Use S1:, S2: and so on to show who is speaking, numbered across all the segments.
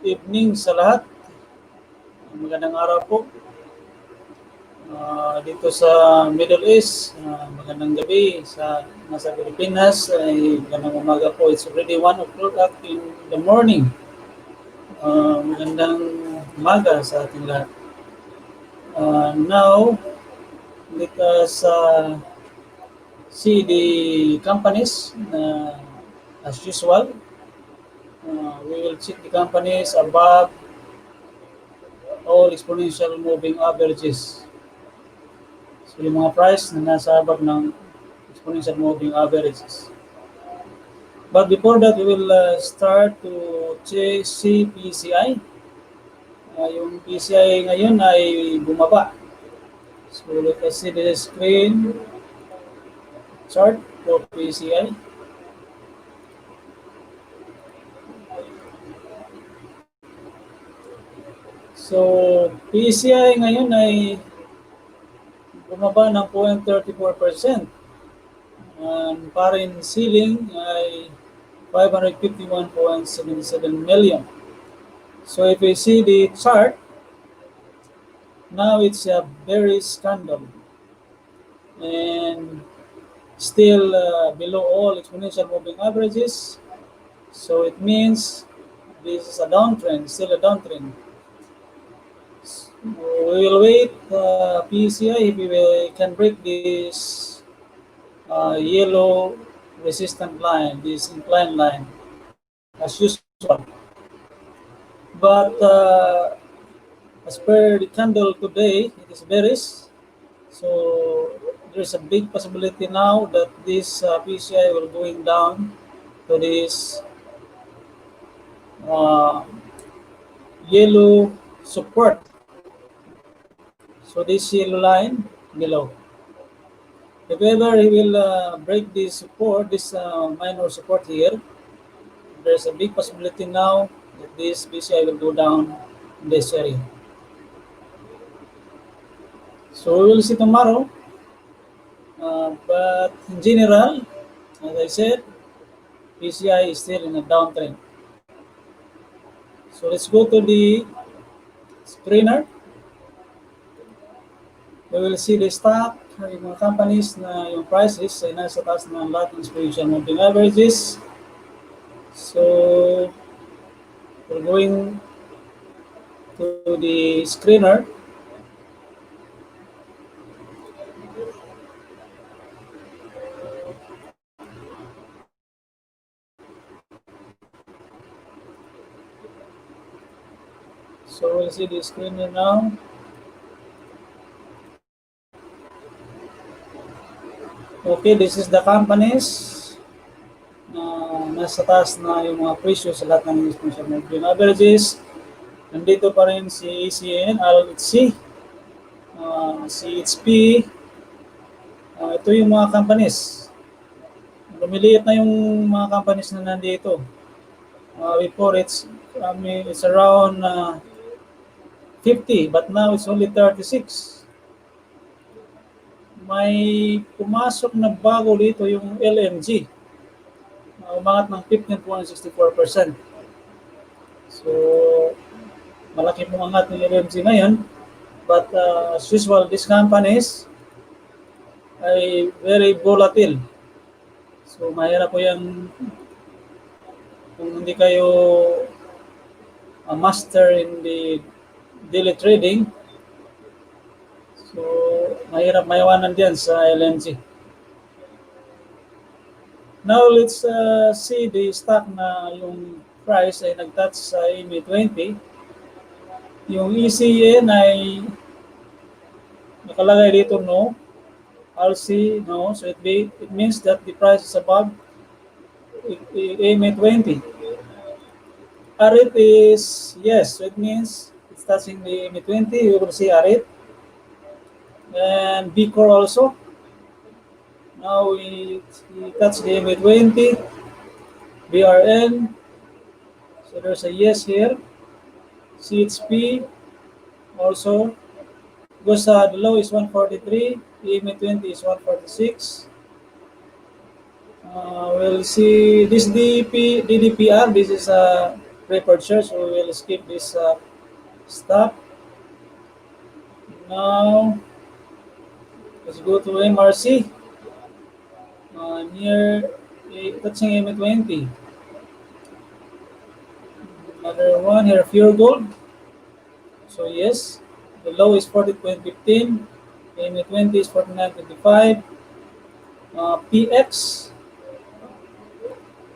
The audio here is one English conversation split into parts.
S1: evening sa lahat. Magandang araw po. Dito sa Middle East, magandang gabi sa nasa Pilipinas, ay magandang umaga po. It's already 1 o'clock in the morning. Magandang umaga sa ating lahat. Now, let us see the companies as usual. We will check the companies above all exponential moving averages. So yung mga price na nasa above ng exponential moving averages. But before that, we will start to see PCI. Yung PCI ngayon ay bumaba. So let us see the screen chart for PCI. So PCI ngayon ay bumaba ng 0.34%. And foreign ceiling ay 551.77 million. So if we see the chart, now it's a bearish candle and still below all exponential moving averages. So it means this is a downtrend, still a downtrend. We will wait PCI if we can break this yellow resistant line, this incline line, as usual. But as per the candle today, it is bearish. So there's a big possibility now that this PCI will going down to this yellow support. So this yellow line below. If ever he will break this support, this minor support here, there's a big possibility now that this PCI will go down in this area. So we will see tomorrow. But in general, as I said, PCI is still in a downtrend. So let's go to the screener. We will see the stock, yung mga companies na yung prices ay nasa taas ng lahat ng exponential moving averages. So we're going to the screener. So we'll see the screener now. Okay, this is the companies nasa taas na yung mga presyo sa lahat ng exponential moving averages. Nandito pa rin si ACN, LHC, CHP. Ito yung mga companies. Lumiliit na yung mga companies na nandito. Before it's around 50, but now it's only 36. May pumasok na bago dito yung LNG. Umangat ng 15.64%. So, malaki pong angat ng LNG ngayon. But as usual, these companies ay very volatile. So, mahirap po yan kung hindi kayo master in the daily trading. So, mahirap maiwanan diyan sa LNG. Now, let's see the stock na yung price ay nag-touch sa EMA20. Yung ECN ay nakalagay dito no. RC no. So, it means that the price is above EMA20. RIT is yes. So, it means it's touching the EMA20. You will see RIT. And B core also. Now we touch the EMA20, BRN. So there's a yes here. CHP also. Because the low is 143, EMA20 is 146. We'll see this DDPR. This is preferred shares, so we will skip this stop. Now let's go to MRC near touching M20. Another one here, Pure Gold. So yes, the low is 40.15, M20 is 49.25, PX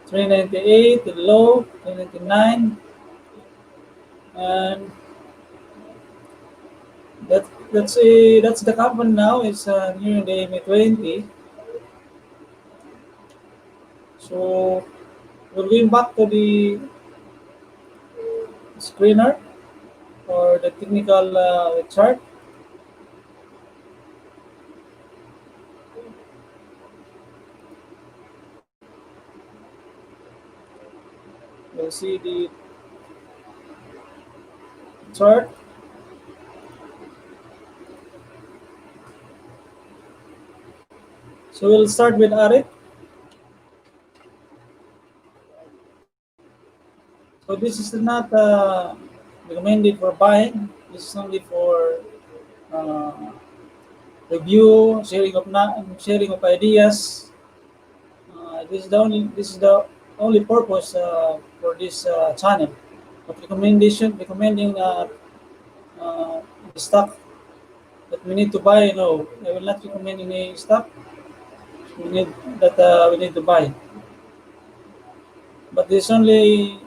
S1: 398, the low 399, and that's the company now. It's near the M20. So we're going back to the screener or the technical chart. We'll see the chart. So we'll start with ARIT. So this is not recommended for buying. This is only for uh, review, sharing of ideas. This is the only purpose for this channel. But recommending uh, the stock that we need to buy. No, I will not recommend any stock. We need we need to buy. But this only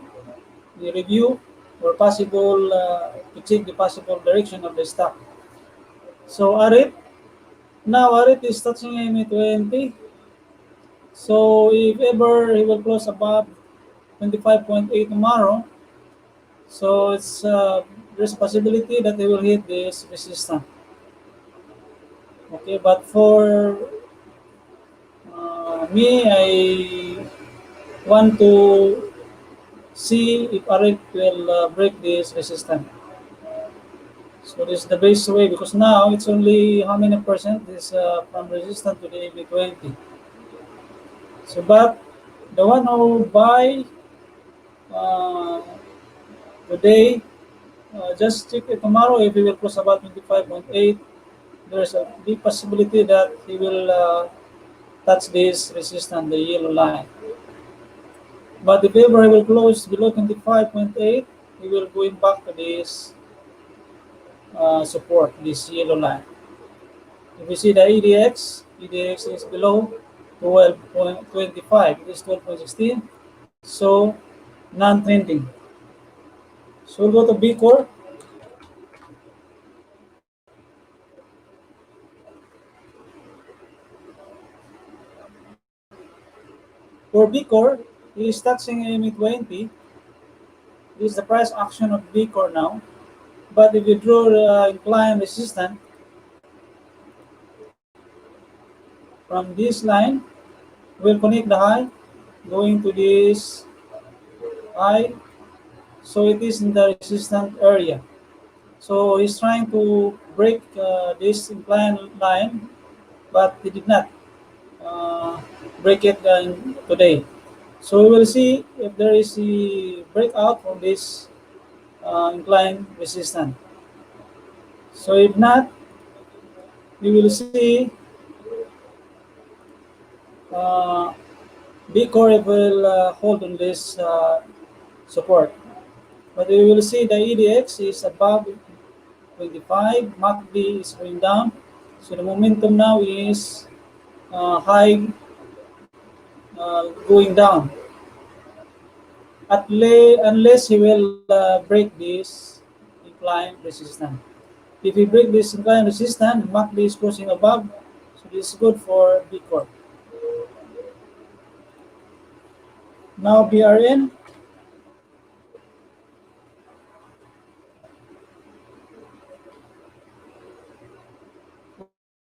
S1: the review or possible to check the possible direction of the stock. So Arit, now Arit is touching MA20. So if ever he will close above 25.8 tomorrow, so it's there's a possibility that he will hit this resistance. Okay, but for me, I want to see if Arit will break this resistance. So this is the best way because now it's only how many percent is from resistance to the AB20. So but the one who buy uh, today, just check it tomorrow if he will close about 25.8. There's a big possibility that he will touch this resistance, the yellow line. But if ever he will close below 25.8, he will going back to this support, this yellow line. If you see the EDX is below 12.25. It is 12.16. So non-trending. So we'll go to B core. For B core, it is touching MA20. This is the price action of B core now. But if you draw the incline resistance from this line, we'll connect the high going to this high. So it is in the resistance area. So he's trying to break this incline line, but he did not uh, break it today. So we will see if there is a breakout from this incline resistance. So if not, we will see uh, B core will hold on this support. But we will see the EDX is above 25, MACD is going down. So the momentum now is high going down. Unless he will break this incline resistance. If he break this incline resistance, MACD is closing above. So this is good for B Corp. Now BRN.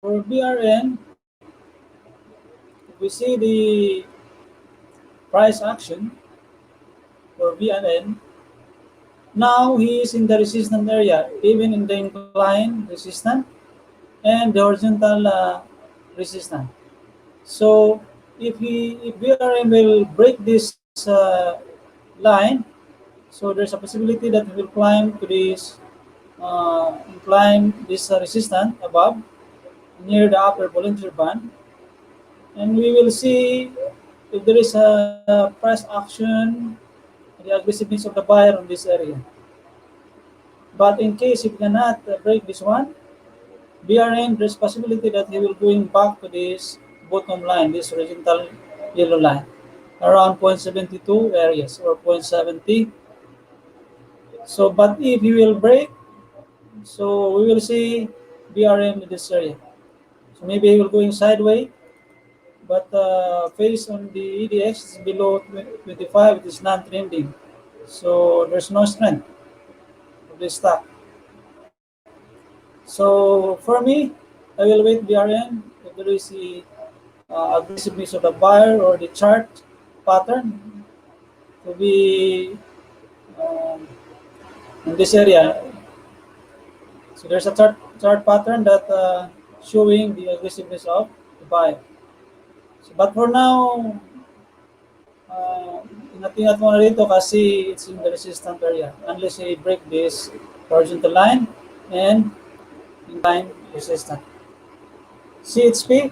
S1: For BRN, we see the price action for BRN. Now he is in the resistance area, even in the incline resistance and the horizontal resistance. So if BRN will break this line, So there's a possibility that we will climb to this incline this resistance above near the upper Bollinger Band, and we will see if there is a price action, the aggressiveness of the buyer on this area. But in case if we cannot break this one, BRN, there's possibility that he will going back to this bottom line, this horizontal yellow line, around 0.72 areas or 0.70. So, but if he will break, so we will see BRM in this area. So maybe he will going sideways, but face on the EDX is below 25, it is non-trending. So there's no strength of this stock. So for me, I will wait BRM if there is the aggressiveness of the buyer or the chart pattern to be um, in this area. So there's a chart pattern that showing the aggressiveness of the buyer. So, but for now, ingat-ingat muna dito kasi it's in the resistant area unless I break this horizontal line and incline resistance. CHP,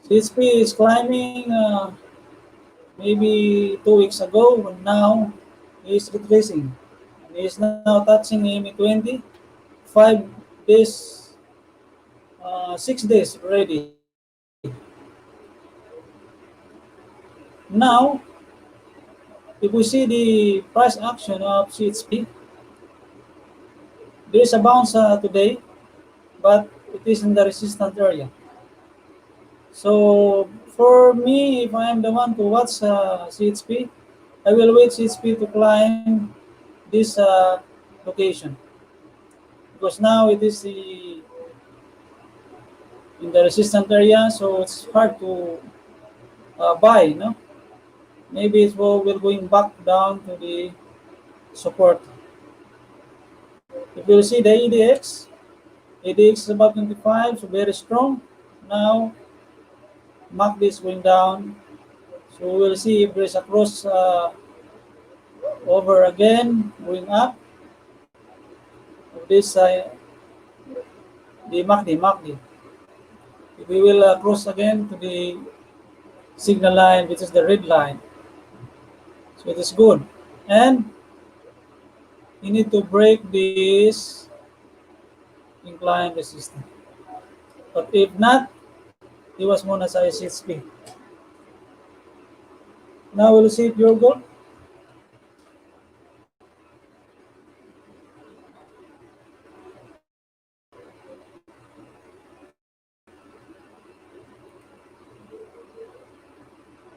S1: CHP is climbing maybe 2 weeks ago, and now is retracing. And is now touching AME 20, 5 days, 6 days already. Now, if we see the price action of CHP, there is a bounce today, but it is in the resistance area. So for me, if I am the one to watch CHP, I will wait CHP to climb this location because now it is in the resistance area, so it's hard to buy. No, maybe it will going back down to the support. If you see the EDX, EDX is about 25, so very strong. Now MACD is going down, so we'll see if there's a cross over again going up of this the MACD. If we will cross again to the signal line, which is the red line, so it is good, and you need to break this incline resistance. But if not, iwas muna sa SHP. Now we'll see pure gold.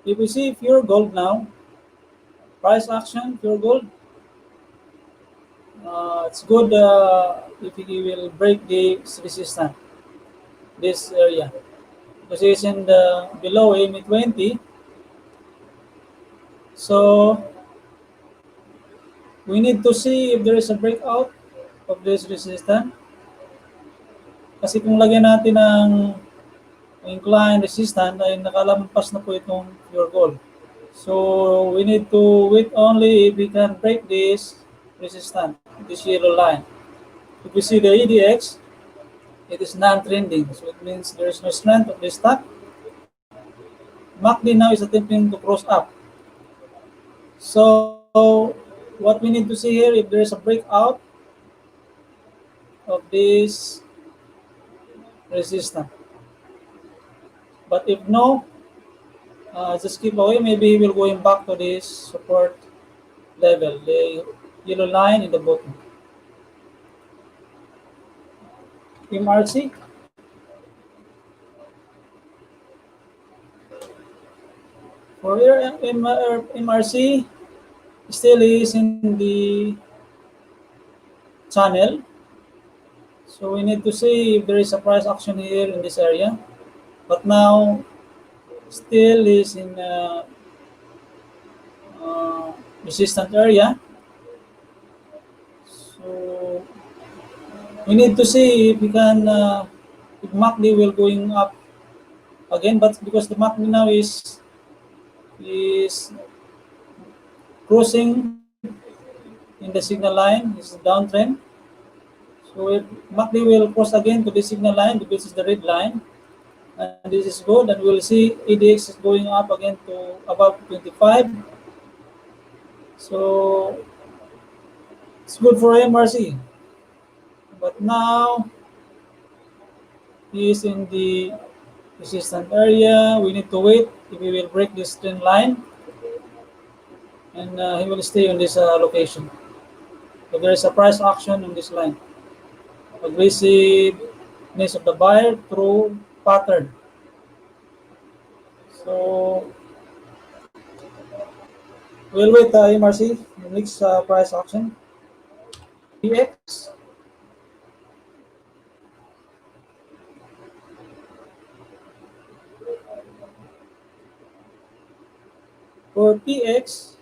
S1: If we see pure gold now, price action, pure gold, it's good if we will break the resistance, this area. Because it's in the below AME 20. So we need to see if there is a breakout of this resistance. Kasi kung lagyan natin ng incline resistance ay nakalampas na po itong pure gold. So we need to wait only if we can break this resistance, this yellow line. If we see the EDX, it is non-trending, so it means there is no strength of this stock. MACD now is attempting to cross up. So what we need to see here, if there is a breakout of this resistance. But if no, just keep away. Maybe he will going back to this support level, the yellow line in the bottom. MRC. For here, MRC still is in the channel. So we need to see if there is a price action here in this area. But now, still is in resistant area. So we need to see if we can, if MACD will going up again. But because the MACD now is crossing in the signal line. This is downtrend. So it MACD will cross again to the signal line, which is the red line, and this is good. And we'll see ADX is going up again to above 25. So it's good for MRC. But now he is in the resistance area. We need to wait if he will break this trend line, and he will stay on this location. So there is a price action on this line. Aggressiveness of the buyer through pattern. So we'll wait MRC, the next price action. PX. For PX,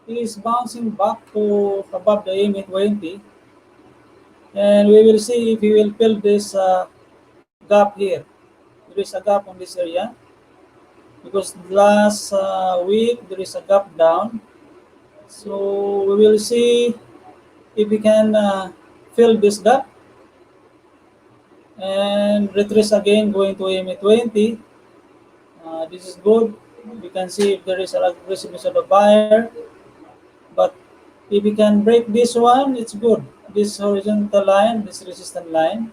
S1: he is bouncing back to above the EMA 20, and we will see if he will fill this gap here. There is a gap on this area because last week there is a gap down. So we will see if we can fill this gap and retrace again going to EMA 20. This is good. We can see if there is an aggressiveness of the buyer. But if we can break this one, it's good. This horizontal line, this resistance line,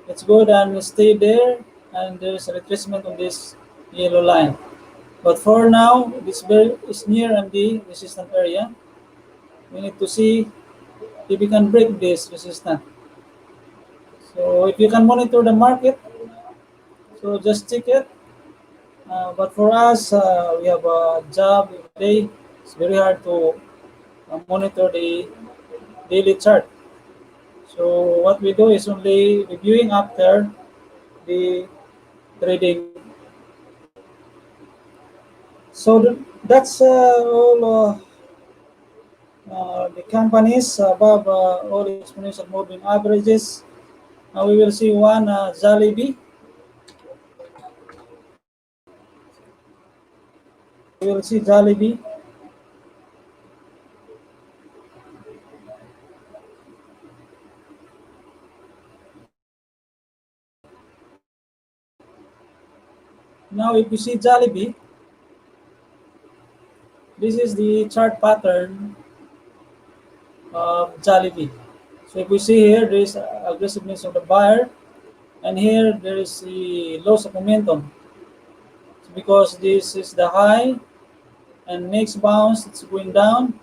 S1: it's good and stay there. And there's a retracement on this yellow line. But for now, this bell is near on the resistance area. We need to see if we can break this resistance. So if you can monitor the market, so just check it. But for us, we have a job every day. It's very hard to monitor the daily chart. So what we do is only reviewing after the trading. So that's all the companies above all exponential moving averages. Now we will see one Jollibee. We will see Jollibee. Now if you see Jollibee, this is the chart pattern of Jollibee. So if we see here, there is aggressiveness of the buyer, and here there is the loss of momentum. So because this is the high, and next bounce it's going down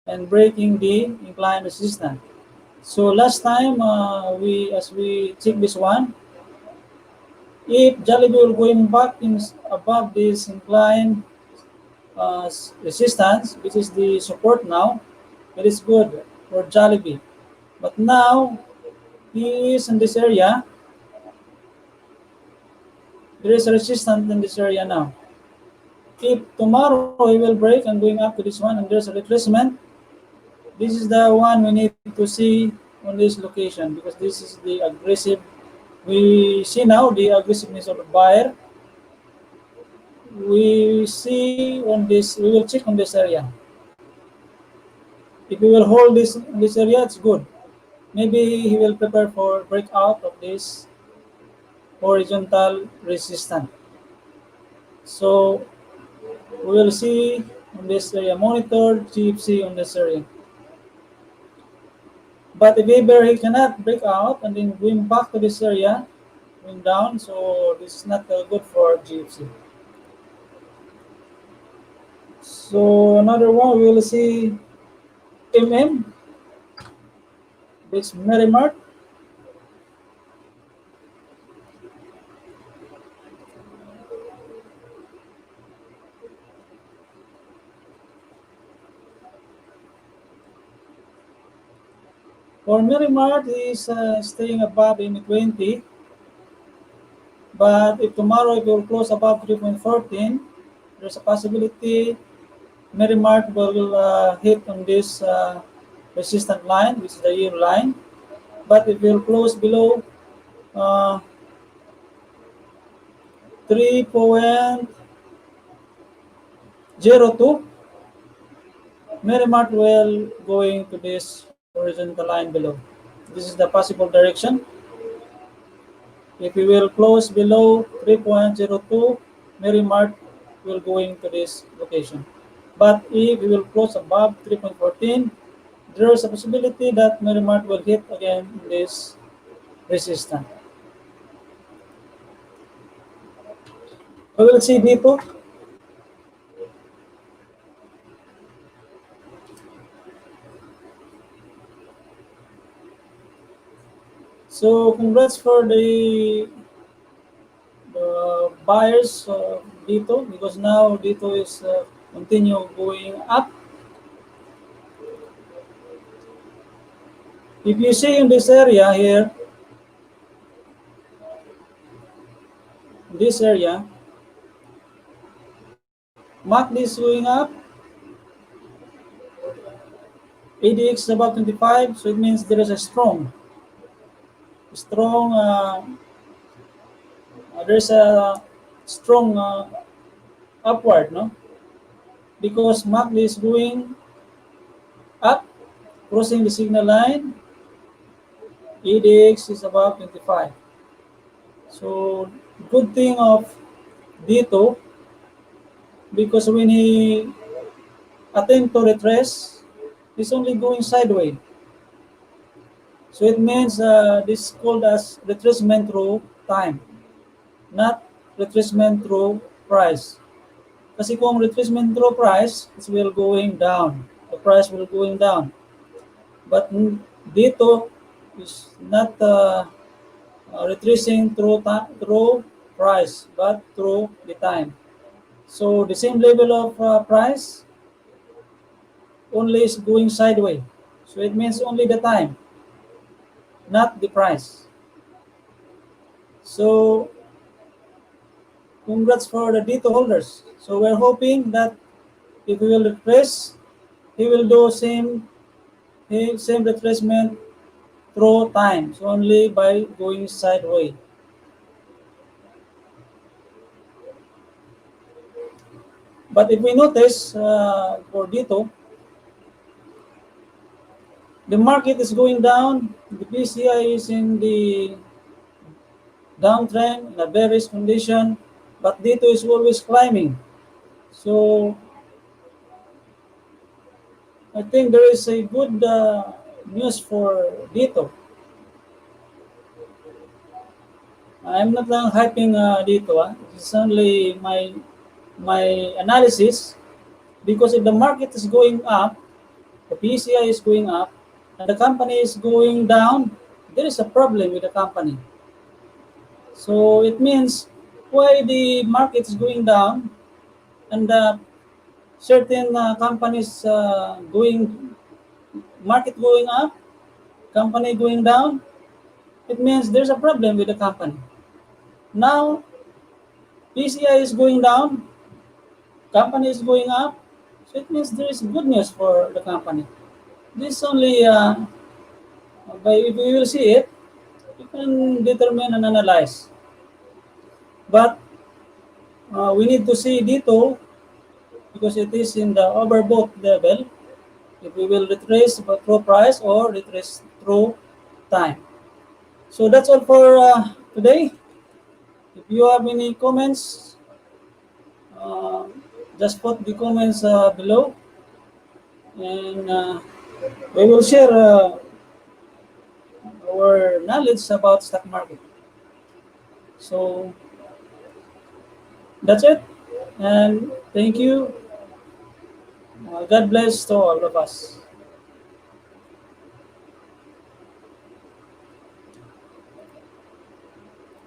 S1: and breaking the incline resistance. So last time as we check this one, if Jollibee will going back in above this incline resistance, which is the support now, it is good for Jollibee. But now he is in this area. There is a resistance in this area now. If tomorrow he will break and going up to this one and there's a retracement, this is the one we need to see on this location because this is the aggressive. We see now the aggressiveness of the buyer. We see on this, we will check on this area. If we will hold this area, it's good. Maybe he will prepare for breakout of this horizontal resistance. So we will see on this area, monitor GFC on this area. But if ever he cannot break out and then going back to this area, going down, so this is not good for GFC. So another one we will see this Merrimart. For Merrimart is staying above in 20, but if tomorrow it will close above 3.14, there's a possibility Merrimart will hit on this resistance line, which is the year line. But it will close below uh, 3.02, Merrimart will going to this horizontal line below. This is the possible direction. If we will close below 3.02, Merrimart will going to this location. But if we will close above 3.14, there is a possibility that Merrimart will hit again this resistance. We will see dito. So congrats for the buyers dito, because now dito is continue going up. If you see in this area here, this area, MACD is going up, ADX is about 25, so it means there is a strong, there's a strong upward, no? Because MACD is going up, crossing the signal line, ADX is about 25. So good thing of dito, because when he attempt to retrace, he's only going sideways. So it means this is called as retracement through time, not retracement through price. Kasi kung retracement through price, it will going down. The price will going down. But dito is not retracing through price, but through the time. So the same level of price only is going sideways. So it means only the time, not the price. So congrats for the dito holders. So we're hoping that if we will retrace, he will do same retracement through time. So only by going sideways. But if we notice for dito, the market is going down. The PCI is in the downtrend, in a bearish condition, but dito is always climbing. So I think there is a good news for dito. I'm not lang hyping dito. It's only my analysis, because if the market is going up, the PCI is going up, and the company is going down, there is a problem with the company. So it means why the market is going down and certain companies going market going up, company going down, it means there's a problem with the company. Now PCI is going down, company is going up, so it means there is good news for the company. This only by if you will see it, you can determine and analyze. But we need to see dito, because it is in the overbought level, if we will retrace through price or retrace through time. So that's all for today. If you have any comments, uh, just put the comments below, and we will share our knowledge about stock market. So that's it, and thank you. God bless to all of us.